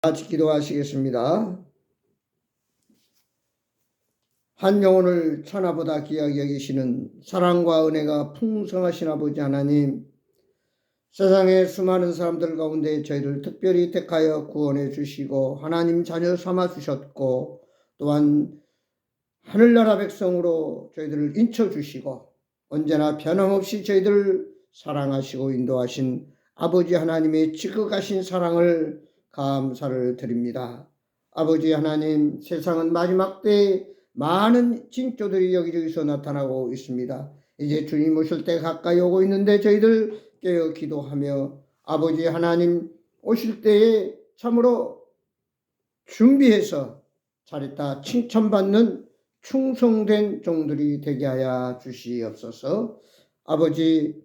같이 기도하시겠습니다. 한 영혼을 천하보다 귀하게 여기시는 사랑과 은혜가 풍성하신 아버지 하나님, 세상의 수많은 사람들 가운데 저희를 특별히 택하여 구원해 주시고 하나님 자녀 삼아 주셨고, 또한 하늘나라 백성으로 저희들을 인쳐 주시고 언제나 변함없이 저희들을 사랑하시고 인도하신 아버지 하나님의 지극하신 사랑을 감사를 드립니다. 아버지 하나님, 세상은 마지막 때에 많은 징조들이 여기저기서 나타나고 있습니다. 이제 주님 오실 때 가까이 오고 있는데 저희들 깨어 기도하며 아버지 하나님 오실 때에 참으로 준비해서 잘했다 칭찬받는 충성된 종들이 되게 하여 주시옵소서. 아버지,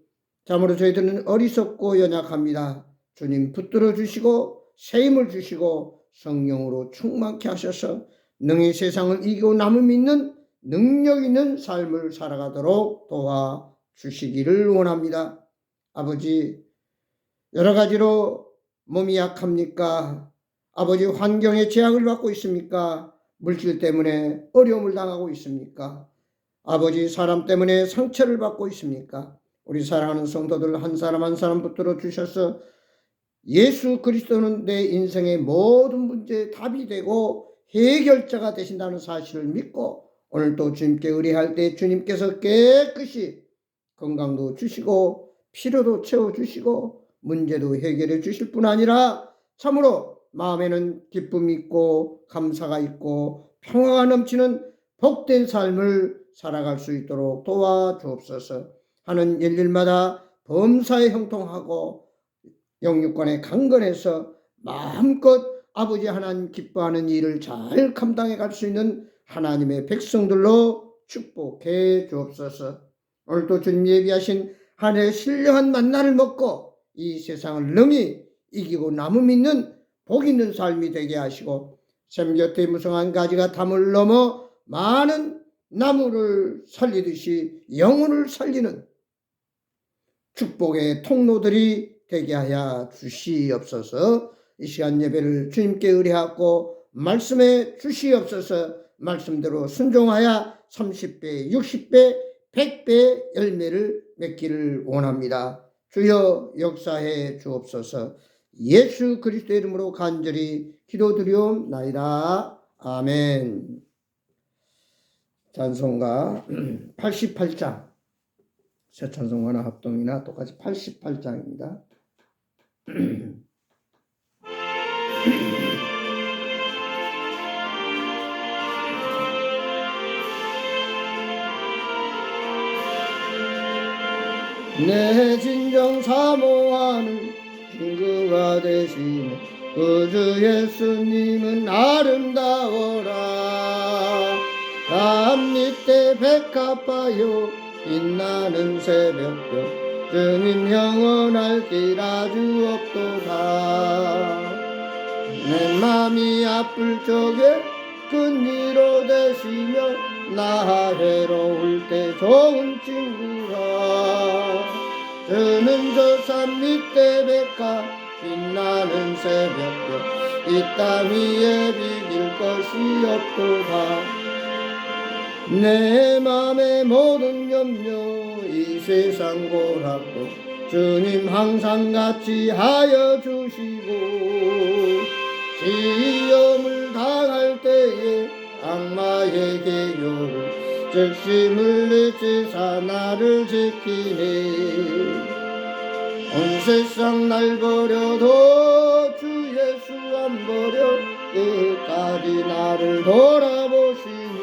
참으로 저희들은 어리석고 연약합니다. 주님 붙들어 주시고 새 힘을 주시고 성령으로 충만케 하셔서 능히 세상을 이기고 남음 있는 능력 있는 삶을 살아가도록 도와주시기를 원합니다. 아버지, 여러 가지로 몸이 약합니까? 아버지, 환경의 제약을 받고 있습니까? 물질 때문에 어려움을 당하고 있습니까? 아버지, 사람 때문에 상처를 받고 있습니까? 우리 사랑하는 성도들 한 사람 한 사람 붙들어 주셔서 예수 그리스도는 내 인생의 모든 문제의 답이 되고 해결자가 되신다는 사실을 믿고 오늘도 주님께 의뢰할 때 주님께서 깨끗이 건강도 주시고 필요도 채워주시고 문제도 해결해 주실 뿐 아니라 참으로 마음에는 기쁨이 있고 감사가 있고 평화가 넘치는 복된 삶을 살아갈 수 있도록 도와주옵소서. 하는 일일마다 범사에 형통하고 영육간에 강건해서 마음껏 아버지 하나님 기뻐하는 일을 잘 감당해 갈 수 있는 하나님의 백성들로 축복해 주옵소서. 오늘도 주님 예비하신 한 해의 신령한 만나를 먹고 이 세상을 능히 이기고 남음 있는 복 있는 삶이 되게 하시고 샘 곁에 무성한 가지가 담을 넘어 많은 나무를 살리듯이 영혼을 살리는 축복의 통로들이 되게 하여 주시옵소서. 이 시간 예배를 주님께 의뢰하고 말씀에 주시옵소서. 말씀대로 순종하여 30배, 60배, 100배 열매를 맺기를 원합니다. 주여 역사해 주옵소서. 예수 그리스도의 이름으로 간절히 기도드리옵나이다. 아멘. 찬송가 88장, 새 찬송가나 합동이나 똑같이 88장입니다. 내 진정 사모하는 친구가 되시는 구주 예수님은 아름다워라. 담 밑에 백합화요 빛나는 새벽별 주님 영원할 길 아주 없도다. 내 맘이 아플 적에 근위로 되시며 나 외로울 때 좋은 친구라. 주는 저 산 밑에 백합 빛나는 새벽별 이 땅 위에 비길 것이 없도다. 내 맘의 모든 염려 이 세상 고락도 주님 항상 같이 하여 주시고 시험을 당할 때에 악마의 계교를 즉시 물리치사 나를 지키네. 온 세상 날 버려도 주 예수 안 버려 끝까지 나를 돌아보시니.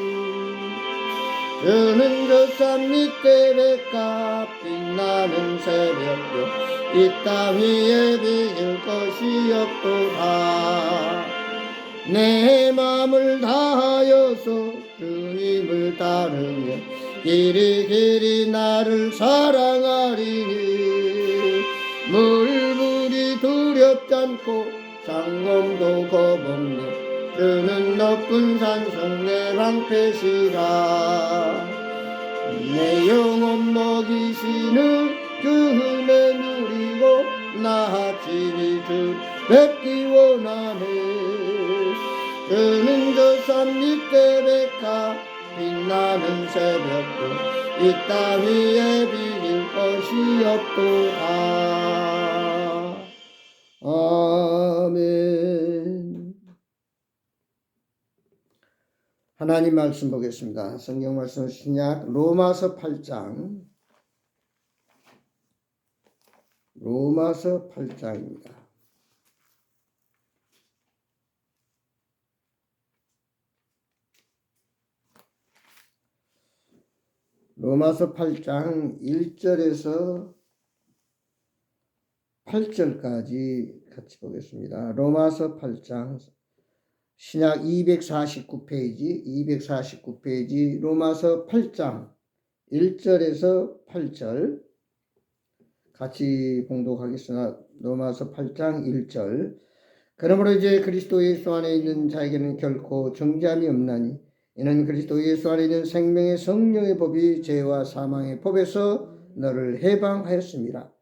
주는 저 산 밑에 백합 빛나는 새벽별 이 땅 위에 비길 것이 없도다. 내 맘을 다하여서 주님을 따르며 길이 나를 사랑하리니. 물불이 두렵지 않고 상검도 겁없네. 주는 높은 산성 내 방패시라. 내 영혼 먹이시는 그 은혜 누리고 나 집이 주 뵙기 원하네. 저는 저 산 밑에 백화 빛나는 새벽도 이 땅 위에 비길 것이 없도다. 아멘. 하나님 말씀 보겠습니다. 성경 말씀 신약 로마서 8장. 로마서 8장입니다. 로마서 8장 1절에서 8절까지 같이 보겠습니다. 로마서 8장 신약 249페이지 로마서 8장 1절에서 8절 같이 봉독하겠습니다. 로마서 8장 1절. 그러므로 이제 그리스도 예수 안에 있는 자에게는 결코 정죄함이 없나니 이는 그리스도 예수 안에 있는 생명의 성령의 법이 죄와 사망의 법에서 너를 해방하였습니다.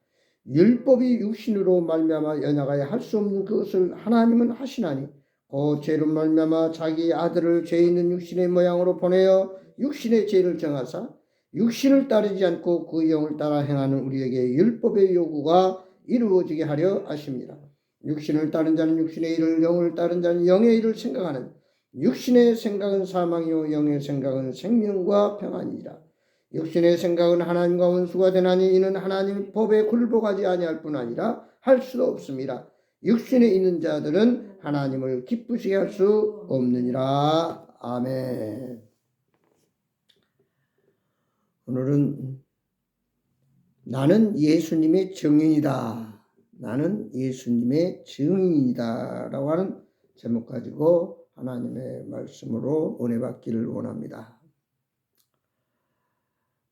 율법이 육신으로 말미암아 연약하여 할 수 없는 그것을 하나님은 하시나니 그 죄로 말미암아 자기 아들을 죄 있는 육신의 모양으로 보내어 육신의 죄를 정하사 육신을 따르지 않고 그 영을 따라 행하는 우리에게 율법의 요구가 이루어지게 하려 하십니다. 육신을 따른 자는 육신의 일을, 영을 따른 자는 영의 일을 생각하는 육신의 생각은 사망이요 영의 생각은 생명과 평안이라. 육신의 생각은 하나님과 원수가 되나니 이는 하나님 법에 굴복하지 아니할 뿐 아니라 할 수도 없습니다. 육신에 있는 자들은 하나님을 기쁘시게 할 수 없느니라. 아멘. 오늘은 나는 예수님의 증인이다. 나는 예수님의 증인이다 라고 하는 제목 가지고 하나님의 말씀으로 은혜 받기를 원합니다.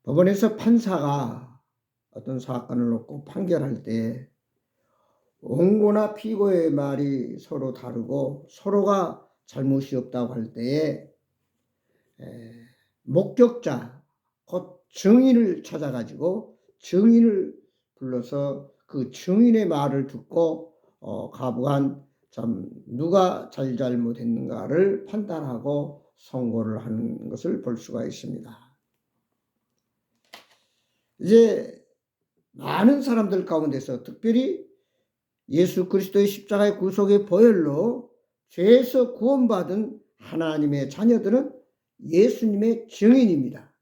법원에서 판사가 어떤 사건을 놓고 판결할 때 원고나 피고의 말이 서로 다르고 서로가 잘못이 없다고 할 때에 목격자, 곧 증인을 찾아가지고 증인을 불러서 그 증인의 말을 듣고 가부간 참 누가 잘못했는가를 판단하고 선고를 하는 것을 볼 수가 있습니다. 이제 많은 사람들 가운데서 특별히 예수 그리스도의 십자가의 구속의 보혈로 죄에서 구원받은 하나님의 자녀들은 예수님의 증인입니다.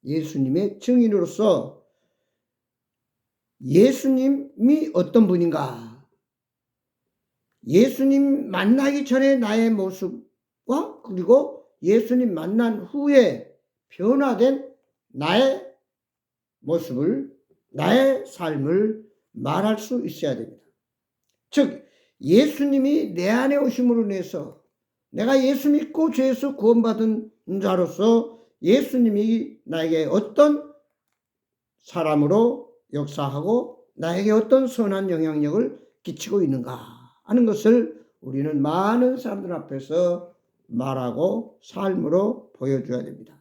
예수님의 증인으로서 예수님이 어떤 분인가? 예수님 만나기 전에 나의 모습과 그리고 예수님 만난 후에 변화된 나의 모습을, 나의 삶을 말할 수 있어야 됩니다. 즉 예수님이 내 안에 오심으로 인해서 내가 예수 믿고 죄에서 구원받은 자로서 예수님이 나에게 어떤 사람으로 역사하고 나에게 어떤 선한 영향력을 끼치고 있는가 하는 것을 우리는 많은 사람들 앞에서 말하고 삶으로 보여줘야 됩니다.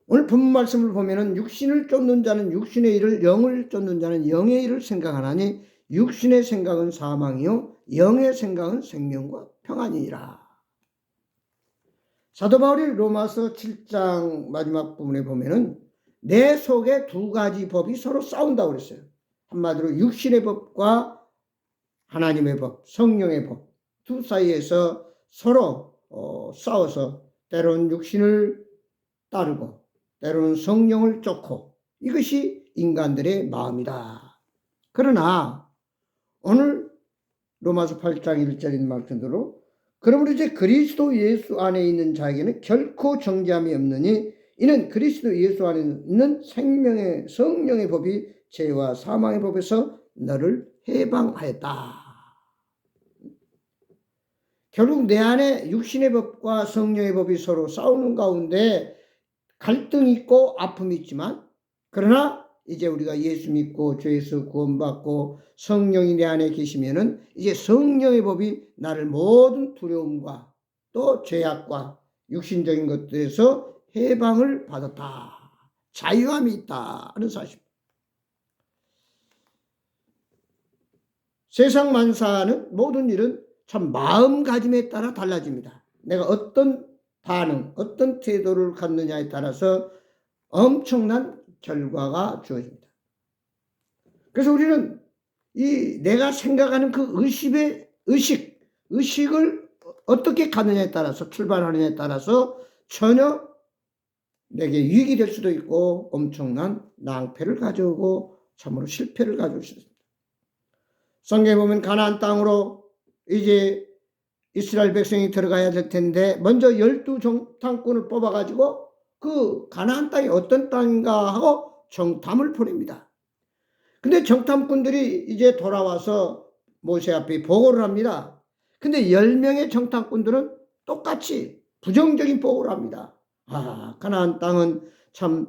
오늘 본문 말씀을 보면은 육신을 쫓는 자는 육신의 일을, 영을 쫓는 자는 영의 일을 생각하나니 육신의 생각은 사망이요 영의 생각은 생명과 평안이니라. 사도 바울이 로마서 7장 마지막 부분에 보면은 내 속에 두 가지 법이 서로 싸운다고 그랬어요. 한마디로 육신의 법과 하나님의 법, 성령의 법 두 사이에서 서로 싸워서 때로는 육신을 따르고 때로는 성령을 쫓고 이것이 인간들의 마음이다. 그러나 오늘 로마서 8장 1절인 말씀대로 그러므로 이제 그리스도 예수 안에 있는 자에게는 결코 정죄함이 없느니 이는 그리스도 예수 안에 있는 생명의 성령의 법이 죄와 사망의 법에서 너를 해방하였다. 결국 내 안에 육신의 법과 성령의 법이 서로 싸우는 가운데 갈등이 있고 아픔이 있지만 그러나 이제 우리가 예수 믿고 죄에서 구원받고 성령이 내 안에 계시면은 이제 성령의 법이 나를 모든 두려움과 또 죄악과 육신적인 것들에서 해방을 받았다. 자유함이 있다 하는 사실. 세상 만사는 모든 일은 참 마음가짐에 따라 달라집니다. 내가 어떤 반응, 어떤 태도를 갖느냐에 따라서 엄청난 결과가 주어집니다. 그래서 우리는 이 내가 생각하는 그 의식을 어떻게 가느냐에 따라서, 출발하느냐에 따라서 전혀 내게 유익이 될 수도 있고 엄청난 낭패를 가져오고 참으로 실패를 가져올 수 있습니다. 성경에 보면 가나안 땅으로 이제 이스라엘 백성이 들어가야 될 텐데 먼저 12 정탐꾼을 뽑아가지고 그 가나안 땅이 어떤 땅인가 하고 정탐을 보냅니다. 근데 정탐꾼들이 이제 돌아와서 모세 앞에 보고를 합니다. 근데 10명의 정탐꾼들은 똑같이 부정적인 보고를 합니다. 가나안 땅은 참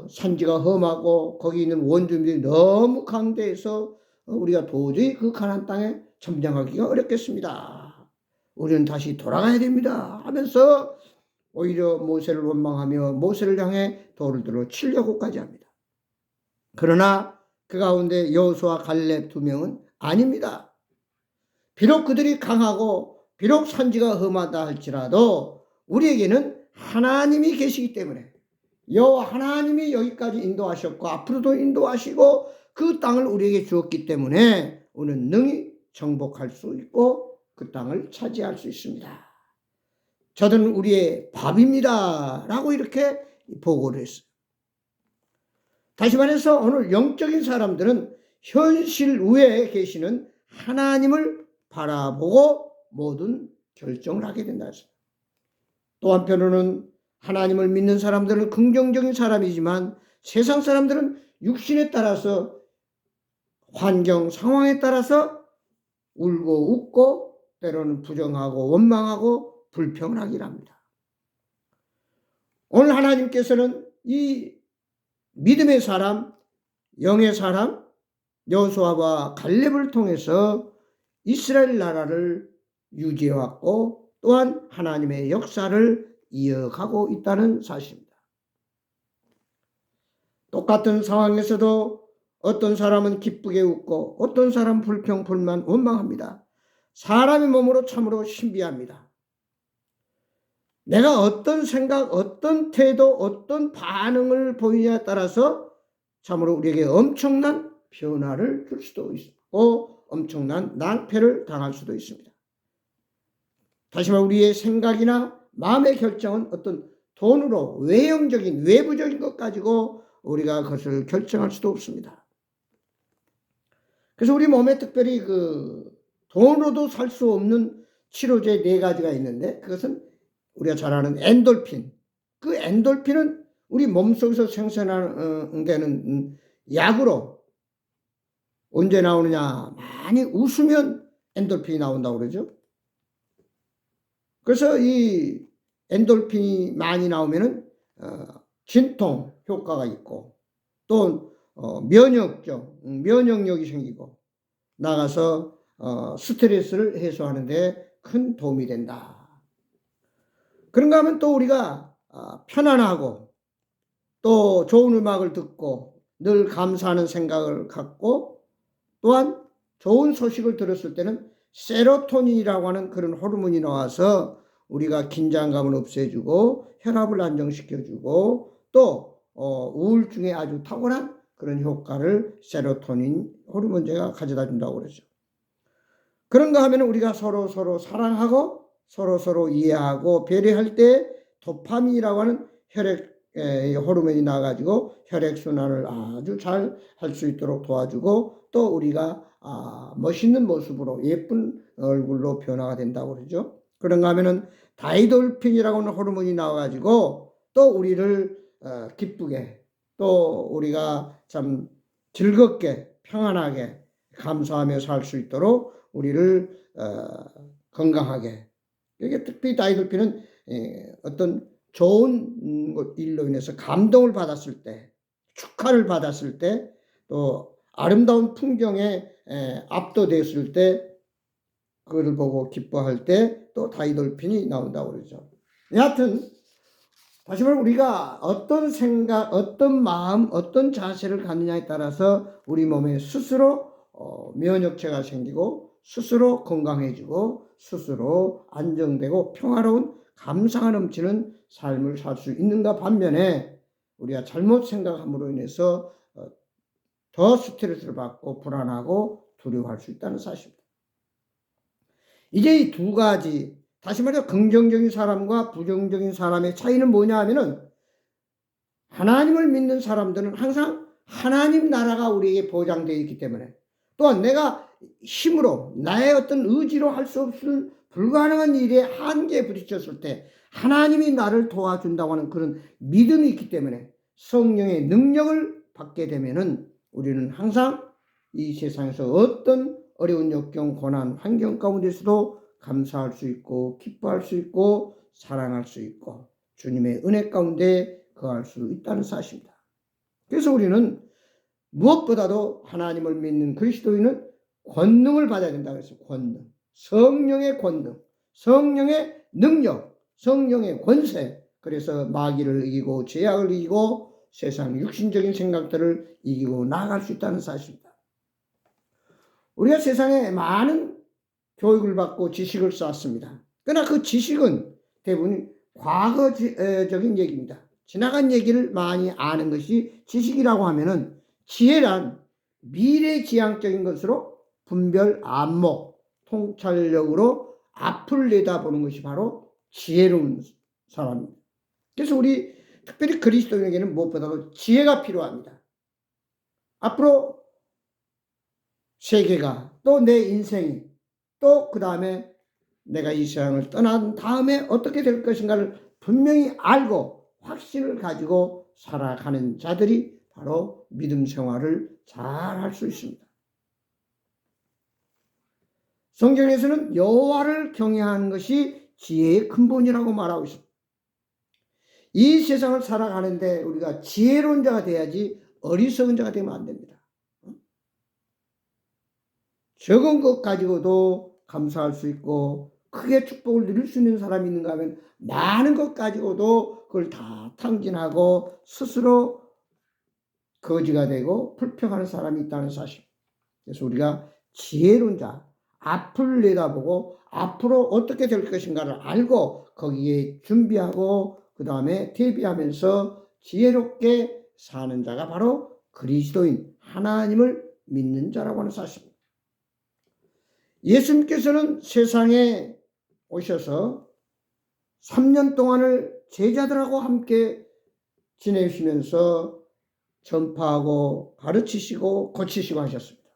산지가 험하고 거기 있는 원주민들이 너무 강대해서 우리가 도저히 그 가나안 땅에 점령하기가 어렵겠습니다. 우리는 다시 돌아가야 됩니다 하면서 오히려 모세를 원망하며 모세를 향해 돌을 들어 치려고까지 합니다. 그러나 그 가운데 여호수아 갈렙 2명은 아닙니다. 비록 그들이 강하고 비록 산지가 험하다 할지라도 우리에게는 하나님이 계시기 때문에 여호와 하나님이 여기까지 인도하셨고 앞으로도 인도하시고 그 땅을 우리에게 주었기 때문에 우리는 능히 정복할 수 있고 그 땅을 차지할 수 있습니다. 저들은 우리의 밥입니다 라고 이렇게 보고를 했어요. 다시 말해서 오늘 영적인 사람들은 현실 위에 계시는 하나님을 바라보고 모든 결정을 하게 된다. 또 한편으로는 하나님을 믿는 사람들은 긍정적인 사람이지만 세상 사람들은 육신에 따라서 환경, 상황에 따라서 울고 웃고 때로는 부정하고 원망하고 불평을 하긴 합니다. 오늘 하나님께서는 이 믿음의 사람, 영의 사람, 여호수아와 갈렙을 통해서 이스라엘 나라를 유지해왔고 또한 하나님의 역사를 이어가고 있다는 사실입니다. 똑같은 상황에서도 어떤 사람은 기쁘게 웃고 어떤 사람은 불평, 불만, 원망합니다. 사람의 몸으로 참으로 신비합니다. 내가 어떤 생각, 어떤 태도, 어떤 반응을 보이냐에 따라서 참으로 우리에게 엄청난 변화를 줄 수도 있고 엄청난 낭패를 당할 수도 있습니다. 다시 말해 우리의 생각이나 마음의 결정은 어떤 돈으로 외형적인 외부적인 것 가지고 우리가 그것을 결정할 수도 없습니다. 그래서 우리 몸에 특별히 그 돈으로도 살 수 없는 치료제 4가지가 있는데 그것은 우리가 잘 아는 엔돌핀. 그 엔돌핀은 우리 몸속에서 생산되는 약으로 언제 나오느냐? 많이 웃으면 엔돌핀이 나온다고 그러죠. 그래서 이 엔돌핀이 많이 나오면은 진통 효과가 있고 또 면역력이 생기고 나가서 스트레스를 해소하는 데 큰 도움이 된다. 그런가 하면 또 우리가 편안하고 또 좋은 음악을 듣고 늘 감사하는 생각을 갖고 또한 좋은 소식을 들었을 때는 세로토닌이라고 하는 그런 호르몬이 나와서 우리가 긴장감을 없애주고 혈압을 안정시켜주고 또 우울증에 아주 탁월한 그런 효과를 세로토닌 호르몬제가 가져다 준다고 그러죠. 그런가 하면 우리가 서로 사랑하고 서로 이해하고 배려할 때 도파민이라고 하는 혈액 호르몬이 나가지고 혈액순환을 아주 잘 할 수 있도록 도와주고 또 우리가 멋있는 모습으로 예쁜 얼굴로 변화가 된다고 그러죠. 그런가 하면은 다이돌핀이라고 하는 호르몬이 나와가지고 또 우리를 기쁘게 또 우리가 참 즐겁게 평안하게 감사하며 살 수 있도록 우리를 건강하게 이게 특히 다이돌핀은 어떤 좋은 일로 인해서 감동을 받았을 때 축하를 받았을 때 또 아름다운 풍경에 압도됐을 때 그걸 보고 기뻐할 때 또 다이돌핀이 나온다고 그러죠. 여하튼 다시 말해 우리가 어떤 생각, 어떤 마음, 어떤 자세를 갖느냐에 따라서 우리 몸에 스스로 면역체가 생기고 스스로 건강해지고 스스로 안정되고 평화로운 감사가 넘치는 삶을 살 수 있는가 반면에 우리가 잘못 생각함으로 인해서 더 스트레스를 받고 불안하고 두려워할 수 있다는 사실입니다. 이제 이 두 가지, 다시 말해서 긍정적인 사람과 부정적인 사람의 차이는 뭐냐 하면은 하나님을 믿는 사람들은 항상 하나님 나라가 우리에게 보장되어 있기 때문에, 또한 내가 힘으로 나의 어떤 의지로 할 수 없을 불가능한 일에 한계에 부딪혔을 때 하나님이 나를 도와준다고 하는 그런 믿음이 있기 때문에 성령의 능력을 받게 되면은 우리는 항상 이 세상에서 어떤 어려운 역경, 고난, 환경 가운데서도 감사할 수 있고 기뻐할 수 있고 사랑할 수 있고 주님의 은혜 가운데 거할 수 있다는 사실입니다. 그래서 우리는 무엇보다도 하나님을 믿는 그리스도인은 권능을 받아야 된다고 했어요. 권능. 성령의 권능, 성령의 능력, 성령의 권세. 그래서 마귀를 이기고 죄악을 이기고 세상 육신적인 생각들을 이기고 나아갈 수 있다는 사실입니다. 우리가 세상에 많은 교육을 받고 지식을 쌓았습니다. 그러나 그 지식은 대부분 과거적인 얘기입니다. 지나간 얘기를 많이 아는 것이 지식이라고 하면은 지혜란 미래지향적인 것으로 분별, 안목, 통찰력으로 앞을 내다보는 것이 바로 지혜로운 사람입니다. 그래서 우리 특별히 그리스도인에게는 무엇보다도 지혜가 필요합니다. 앞으로 세계가 또 내 인생이 또 그 다음에 내가 이 세상을 떠난 다음에 어떻게 될 것인가를 분명히 알고 확신을 가지고 살아가는 자들이 바로 믿음 생활을 잘 할 수 있습니다. 성경에서는 여호와를 경외하는 것이 지혜의 근본이라고 말하고 있습니다. 이 세상을 살아가는데 우리가 지혜로운 자가 돼야지 어리석은 자가 되면 안 됩니다. 적은 것 가지고도 감사할 수 있고 크게 축복을 누릴 수 있는 사람이 있는가 하면 많은 것 가지고도 그걸 다 탕진하고 스스로 거지가 되고 불평하는 사람이 있다는 사실. 그래서 우리가 지혜로운 자, 앞을 내다보고 앞으로 어떻게 될 것인가를 알고 거기에 준비하고 그 다음에 대비하면서 지혜롭게 사는 자가 바로 그리스도인, 하나님을 믿는 자라고 하는 사실입니다. 예수님께서는 세상에 오셔서 3년 동안을 제자들하고 함께 지내시면서 전파하고 가르치시고 고치시고 하셨습니다.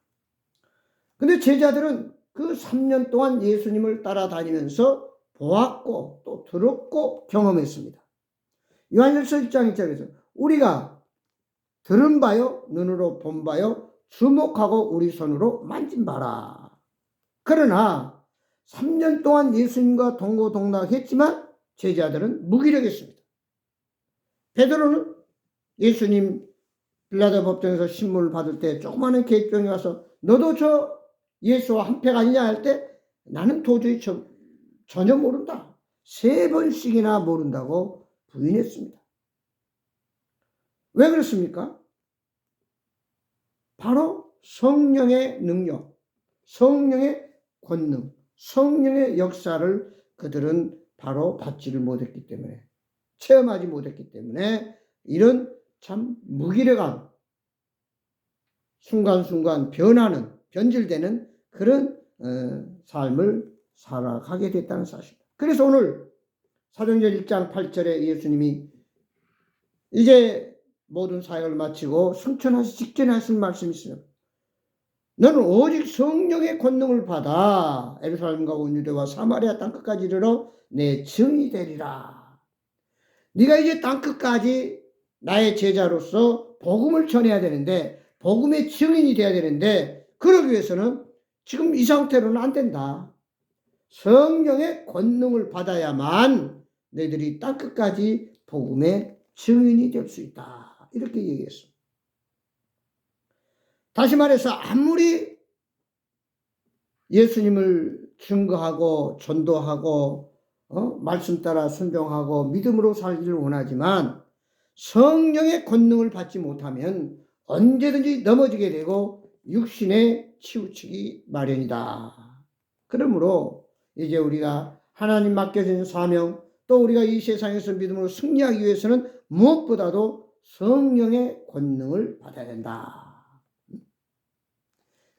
근데 제자들은 그 3년 동안 예수님을 따라다니면서 보았고 또 들었고 경험했습니다. 요한일서 1장 1절에서 우리가 들은 바요, 눈으로 본 바요, 주목하고 우리 손으로 만진 바라. 그러나 3년 동안 예수님과 동고동락했지만 제자들은 무기력했습니다. 베드로는 예수님 빌라도 법정에서 신문을 받을 때 조그마한 계집종이 와서 너도 저 예수와 한패가 아니냐 할 때 나는 도저히 전혀 모른다. 3번씩이나 모른다고 부인했습니다. 왜 그렇습니까? 바로 성령의 능력, 성령의 권능, 성령의 역사를 그들은 바로 받지를 못했기 때문에, 체험하지 못했기 때문에 이런 참 무기력한 순간순간 변하는, 변질되는 그런 삶을 살아가게 됐다는 사실. 그래서 오늘 사도행전 1장 8절에 예수님이 이제 모든 사역을 마치고 승천하시 직전에 하신 말씀이 있어요. 너는 오직 성령의 권능을 받아 예루살렘과 온 유대와 사마리아 땅끝까지 이르러 내 증인이 되리라. 네가 이제 땅끝까지 나의 제자로서 복음을 전해야 되는데, 복음의 증인이 돼야 되는데, 그러기 위해서는 지금 이 상태로는 안 된다. 성령의 권능을 받아야만 너희들이 땅끝까지 복음의 증인이 될 수 있다. 이렇게 얘기했습니다. 다시 말해서 아무리 예수님을 증거하고 전도하고 말씀 따라 순종하고 믿음으로 살기를 원하지만 성령의 권능을 받지 못하면 언제든지 넘어지게 되고 육신의 치우치기 마련이다. 그러므로 이제 우리가 하나님 맡겨진 사명, 또 우리가 이 세상에서 믿음으로 승리하기 위해서는 무엇보다도 성령의 권능을 받아야 된다.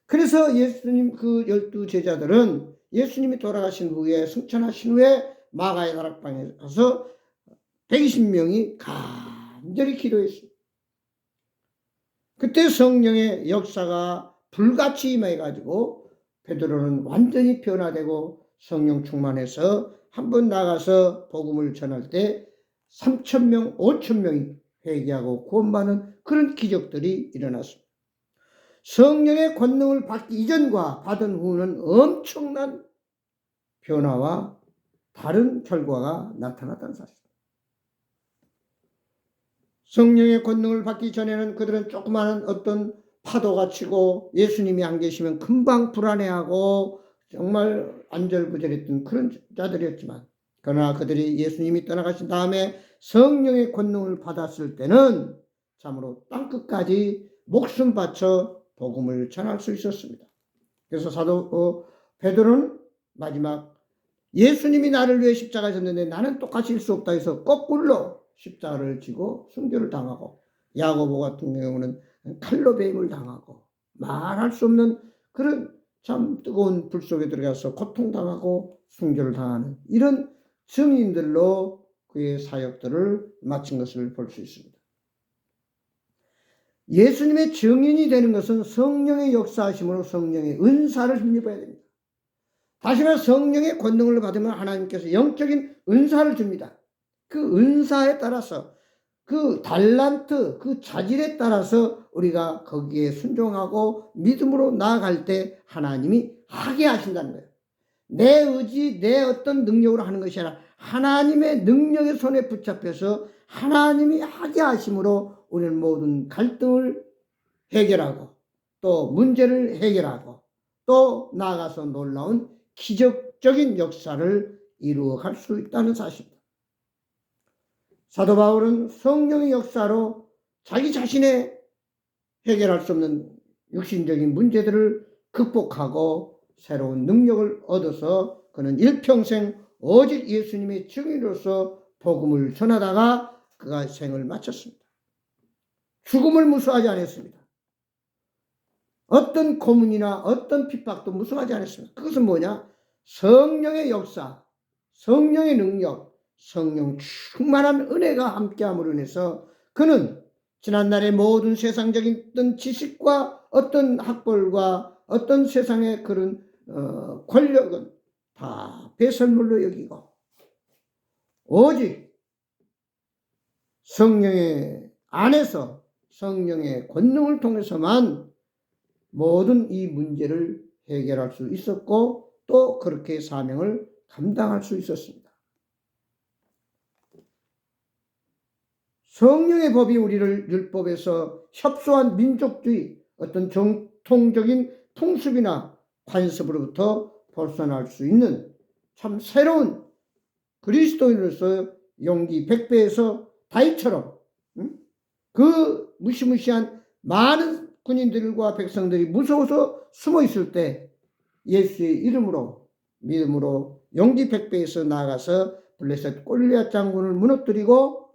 그래서 예수님 그 12제자들은 예수님이 돌아가신 후에, 승천하신 후에 마가의 다락방에 가서 120명이 간절히 기도했습니다. 그때 성령의 역사가 불같이 임해가지고 베드로는 완전히 변화되고 성령 충만해서 한번 나가서 복음을 전할 때 3,000명, 5,000명이 회개하고 구원받는 그런 기적들이 일어났습니다. 성령의 권능을 받기 이전과 받은 후는 엄청난 변화와 다른 결과가 나타났다는 사실입니다. 성령의 권능을 받기 전에는 그들은 조그마한 어떤 파도가 치고 예수님이 안 계시면 금방 불안해하고 정말 안절부절했던 그런 자들이었지만, 그러나 그들이 예수님이 떠나가신 다음에 성령의 권능을 받았을 때는 참으로 땅끝까지 목숨 바쳐 복음을 전할 수 있었습니다. 그래서 사도 베드로는 마지막 예수님이 나를 위해 십자가에 졌는데 나는 똑같이 일 수 없다 해서 거꾸로 십자가를 지고 순교를 당하고, 야고보 같은 경우는 칼로 배임을 당하고 말할 수 없는 그런 참 뜨거운 불 속에 들어가서 고통당하고 순교를 당하는 이런 증인들로 그의 사역들을 마친 것을 볼 수 있습니다. 예수님의 증인이 되는 것은 성령의 역사하심으로 성령의 은사를 힘입어야 됩니다. 다시 말해 성령의 권능을 받으면 하나님께서 영적인 은사를 줍니다. 그 은사에 따라서, 그 달란트, 그 자질에 따라서 우리가 거기에 순종하고 믿음으로 나아갈 때 하나님이 하게 하신다는 거예요. 내 의지, 내 어떤 능력으로 하는 것이 아니라 하나님의 능력의 손에 붙잡혀서 하나님이 하게 하심으로 우리는 모든 갈등을 해결하고 또 문제를 해결하고 또 나아가서 놀라운 기적적인 역사를 이루어갈 수 있다는 사실입니다. 사도 바울은 성령의 역사로 자기 자신의 해결할 수 없는 육신적인 문제들을 극복하고 새로운 능력을 얻어서 그는 일평생 오직 예수님의 증인으로서 복음을 전하다가 그가 생을 마쳤습니다. 죽음을 무서워하지 않았습니다. 어떤 고문이나 어떤 핍박도 무서워하지 않았습니다. 그것은 뭐냐? 성령의 역사, 성령의 능력, 성령 충만한 은혜가 함께함으로 인해서 그는 지난날의 모든 세상적인 어떤 지식과 어떤 학벌과 어떤 세상의 그런 권력은 다 배설물로 여기고 오직 성령의 안에서 성령의 권능을 통해서만 모든 이 문제를 해결할 수 있었고 또 그렇게 사명을 감당할 수 있었습니다. 성령의 법이 우리를 율법에서 협소한 민족주의, 어떤 정통적인 풍습이나 관습으로부터 벗어날 수 있는 참 새로운 그리스도인으로서 용기 100배에서 다윗처럼 그 무시무시한 많은 군인들과 백성들이 무서워서 숨어 있을 때 예수의 이름으로 믿음으로 용기 100배에서 나아가서 블레셋 골리앗 장군을 무너뜨리고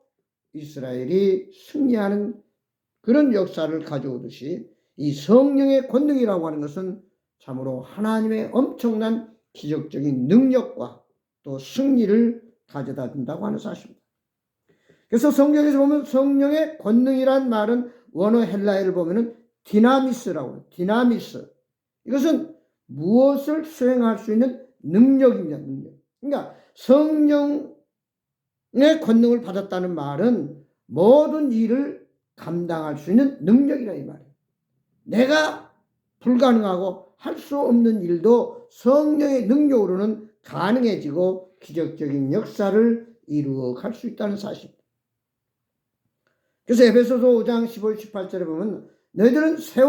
이스라엘이 승리하는 그런 역사를 가져오듯이 이 성령의 권능이라고 하는 것은 참으로 하나님의 엄청난 기적적인 능력과 또 승리를 가져다 준다고 하는 사실입니다. 그래서 성경에서 보면 성령의 권능이란 말은 원어 헬라어를 보면은 디나미스라고 해요. 디나미스. 이것은 무엇을 수행할 수 있는 능력입니다. 능력. 그러니까 성령의 권능을 받았다는 말은 모든 일을 감당할 수 있는 능력이라 이 말이에요. 내가 불가능하고 할 수 없는 일도 성령의 능력으로는 가능해지고 기적적인 역사를 이루어 갈 수 있다는 사실입니다. 그래서 에베소서 5장 15, 18절에 보면 너희들은 세월